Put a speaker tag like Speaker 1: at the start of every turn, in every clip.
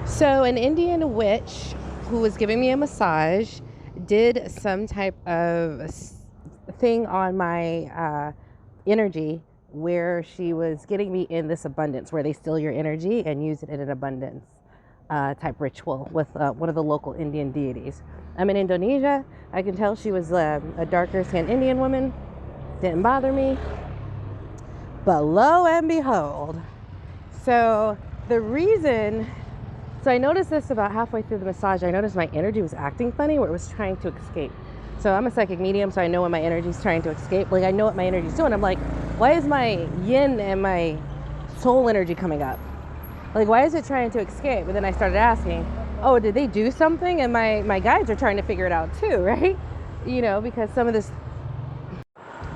Speaker 1: So, an Indian witch who was giving me a massage did some type of thing on my energy where she was getting me in this abundance where they steal your energy and use it in an abundance type ritual with one of the local Indian deities. I'm in Indonesia. I can tell she was a darker skinned Indian woman. Didn't bother me. But lo and behold, so the reason so I noticed this about halfway through the massage. I noticed my energy was acting funny where it was trying to escape. So I'm a psychic medium, so I know when my energy is trying to escape. Like, I know what my energy is doing. I'm like, why is my yin and my soul energy coming up? Like, why is it trying to escape? And then I started asking, oh, did they do something? And my guides are trying to figure it out too, right? You know, because some of this.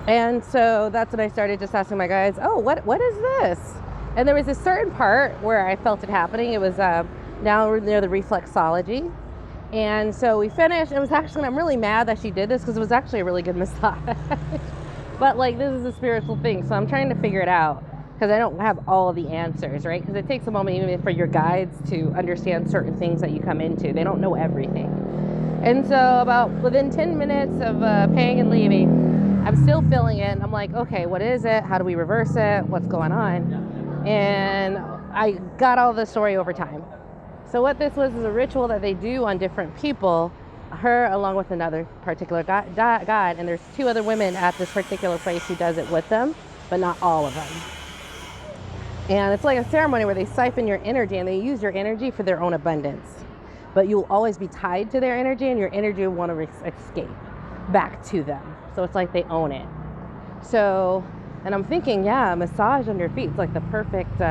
Speaker 1: And so that's when I started just asking my guides, oh, what is this? And there was a certain part where I felt it happening. It was down near the reflexology. And so we finished. It was actually, I'm really mad that she did this because it was actually a really good massage. But like, this is a spiritual thing. So I'm trying to figure it out because I don't have all of the answers, right? Because it takes a moment even for your guides to understand certain things that you come into. They don't know everything. And so about within 10 minutes of paying and leaving, I'm still feeling it. I'm like, okay, what is it? How do we reverse it? What's going on? And I got all the story over time. So what this was is a ritual that they do on different people, her along with another particular god, and there's two other women at this particular place who does it with them, but not all of them. And it's like a ceremony where they siphon your energy and they use your energy for their own abundance. But you'll always be tied to their energy and your energy will want to escape back to them. So it's like they own it. So, and I'm thinking, yeah, a massage on your feet is like the perfect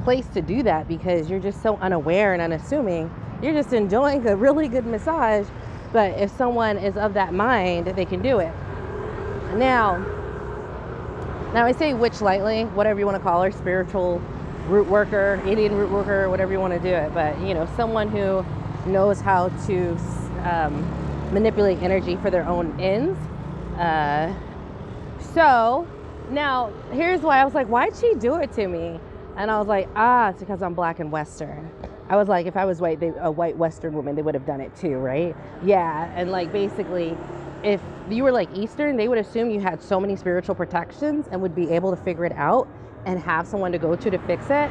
Speaker 1: place to do that because you're just so unaware and unassuming. You're just enjoying a really good massage, but if someone is of that mind, they can do it. Now I say witch lightly, whatever you want to call her, spiritual root worker, Indian root worker, whatever you want to do it, but you know, someone who knows how to manipulate energy for their own ends. So now here's why I was like, why'd she do it to me? And I was like, it's because I'm black and Western. I was like, if I was white, a white Western woman, they would have done it too, right? Yeah, and like basically, if you were like Eastern, they would assume you had so many spiritual protections and would be able to figure it out and have someone to go to fix it,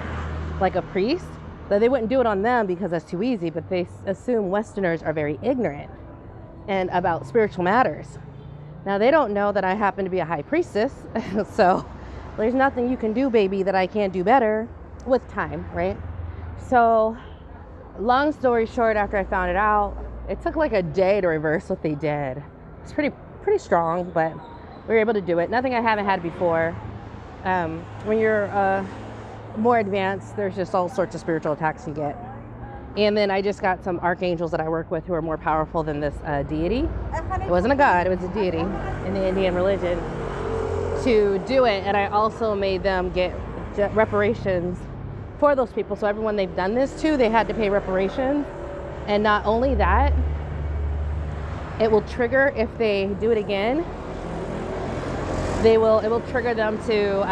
Speaker 1: like a priest, that they wouldn't do it on them because that's too easy, but they assume Westerners are very ignorant and about spiritual matters. Now, they don't know that I happen to be a high priestess, so there's nothing you can do, baby, that I can't do better with time, right? So, long story short, after I found it out, it took like a day to reverse what they did. It's pretty strong, but we were able to do it. Nothing I haven't had before. When you're more advanced, there's just all sorts of spiritual attacks you get. And then I just got some archangels that I work with who are more powerful than this deity. It wasn't a god, it was a deity in the Indian religion to do it. And I also made them get reparations for those people. So everyone they've done this to, they had to pay reparations. And not only that, it will trigger if they do it again. It will trigger them to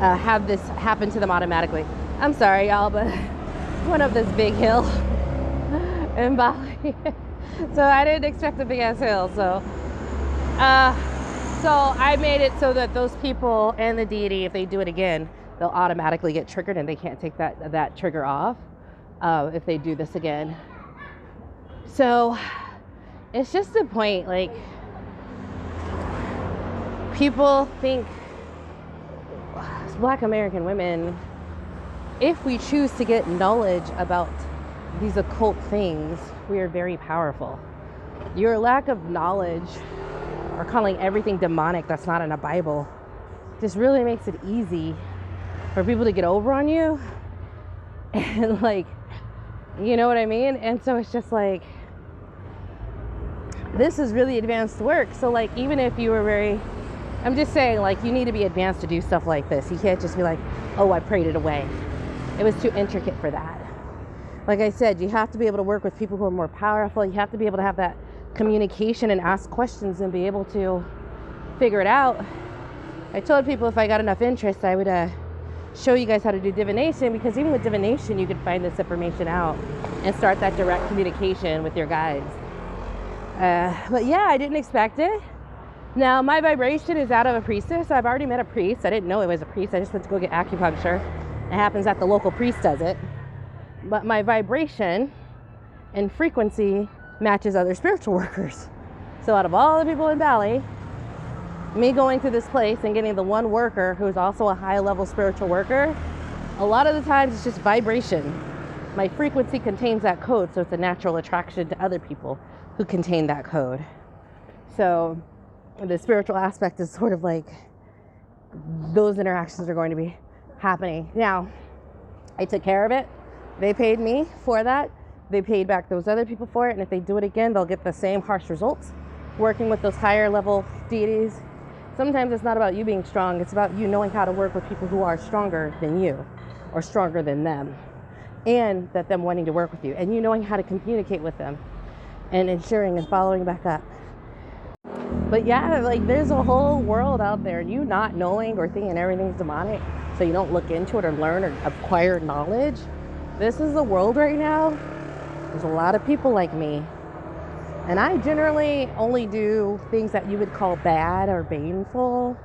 Speaker 1: have this happen to them automatically. I'm sorry, y'all, but went up this big hill in Bali. So I didn't expect a big ass hill. So I made it so that those people and the deity, if they do it again, they'll automatically get triggered and they can't take that trigger off if they do this again. So it's just the point, like, people think as Black American women, if we choose to get knowledge about these occult things, we are very powerful. Your lack of knowledge or calling everything demonic that's not in the Bible just really makes it easy for people to get over on you. And like, you know what I mean? And so it's just like, this is really advanced work. So like, even if you were I'm just saying, like, you need to be advanced to do stuff like this. You can't just be like, oh, I prayed it away. It was too intricate for that. Like I said, you have to be able to work with people who are more powerful. You have to be able to have that communication and ask questions and be able to figure it out. I told people if I got enough interest, I would show you guys how to do divination, because even with divination, you can find this information out and start that direct communication with your guides. But yeah, I didn't expect it. Now, my vibration is out of a priestess. I've already met a priest. I didn't know it was a priest. I just went to go get acupuncture. It happens that the local priest does it. But my vibration and frequency matches other spiritual workers. So out of all the people in Bali, me going to this place and getting the one worker who's also a high-level spiritual worker, a lot of the times it's just vibration. My frequency contains that code, so it's a natural attraction to other people who contain that code. So the spiritual aspect is sort of like those interactions are going to be happening. Now, I took care of it. They paid me for that. They paid back those other people for it. And if they do it again, they'll get the same harsh results. Working with those higher level deities. Sometimes it's not about you being strong. It's about you knowing how to work with people who are stronger than you or stronger than them. And that them wanting to work with you. And you knowing how to communicate with them and ensuring and following back up. But yeah, like there's a whole world out there, and you not knowing or thinking everything's demonic, so you don't look into it or learn or acquire knowledge. This is the world right now. There's a lot of people like me. And I generally only do things that you would call bad or baneful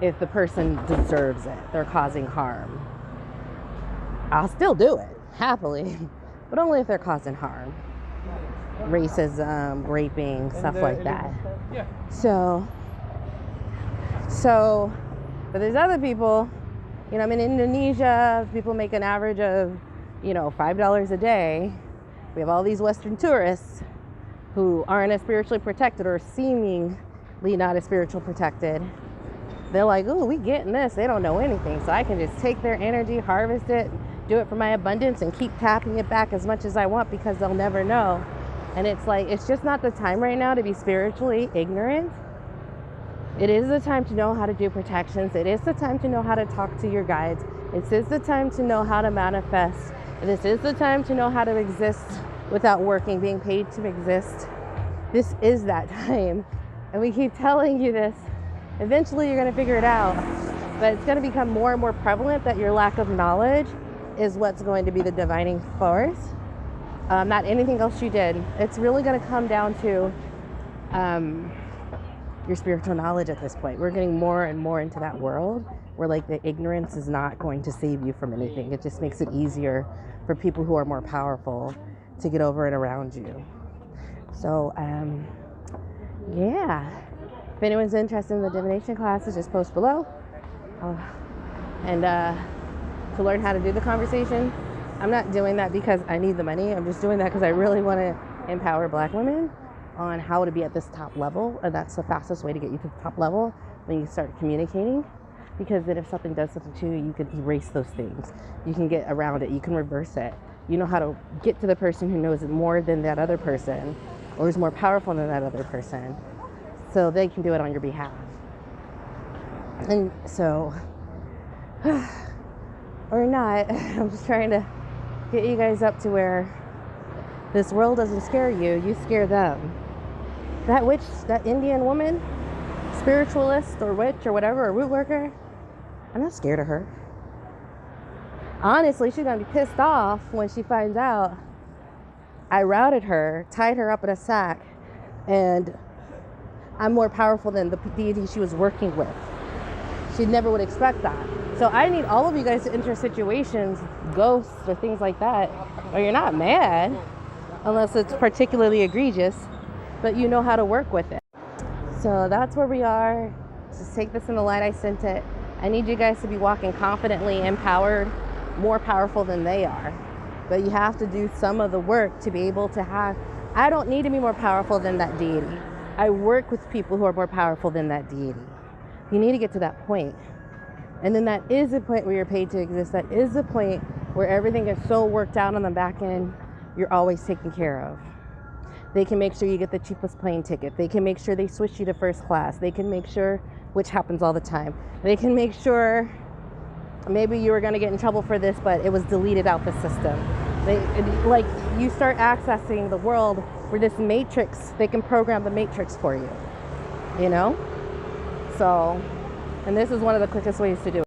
Speaker 1: if the person deserves it. They're causing harm. I'll still do it, happily, but only if they're causing harm. Racism, raping, stuff like that. So, but there's other people, you know, I'm in Indonesia, people make an average of, you know, $5 a day. We have all these Western tourists who aren't as spiritually protected or seemingly not as spiritually protected. They're like, oh, we getting this. They don't know anything. So I can just take their energy, harvest it, do it for my abundance, and keep tapping it back as much as I want, because they'll never know. And it's like, it's just not the time right now to be spiritually ignorant. It is the time to know how to do protections. It is the time to know how to talk to your guides. It is the time to know how to manifest. This is the time to know how to exist without working, being paid to exist. This is that time. And we keep telling you this. Eventually you're going to figure it out. But it's going to become more and more prevalent that your lack of knowledge is what's going to be the divining force. Not anything else you did. It's really going to come down to your spiritual knowledge at this point. We're getting more and more into that world where like the ignorance is not going to save you from anything. It just makes it easier for people who are more powerful to get over and around you. So, yeah. If anyone's interested in the divination classes, just post below. And to learn how to do the conversation. I'm not doing that because I need the money. I'm just doing that because I really want to empower Black women on how to be at this top level. And that's the fastest way to get you to the top level, when you start communicating. Because then if something does something to you, you can erase those things. You can get around it. You can reverse it. You know how to get to the person who knows more than that other person, or is more powerful than that other person, so they can do it on your behalf. And so, or not, I'm just trying to get you guys up to where this world doesn't scare you, you scare them. That witch, that Indian woman, spiritualist or witch or whatever, or root worker, I'm not scared of her. Honestly, she's gonna be pissed off when she finds out I routed her, tied her up in a sack, and I'm more powerful than the deity she was working with. She never would expect that. So I need all of you guys to enter situations, ghosts or things like that, where you're not mad, unless it's particularly egregious, but you know how to work with it. So that's where we are. Just take this in the light I sent it. I need you guys to be walking confidently, empowered, more powerful than they are. But you have to do some of the work to be able to have, I don't need to be more powerful than that deity. I work with people who are more powerful than that deity. You need to get to that point. And then that is the point where you're paid to exist. That is the point where everything is so worked out on the back end, you're always taken care of. They can make sure you get the cheapest plane ticket. They can make sure they switch you to first class. They can make sure, which happens all the time, they can make sure maybe you were going to get in trouble for this, but it was deleted out the system. Like you start accessing the world where this matrix, they can program the matrix for you, you know? So, and this is one of the quickest ways to do it.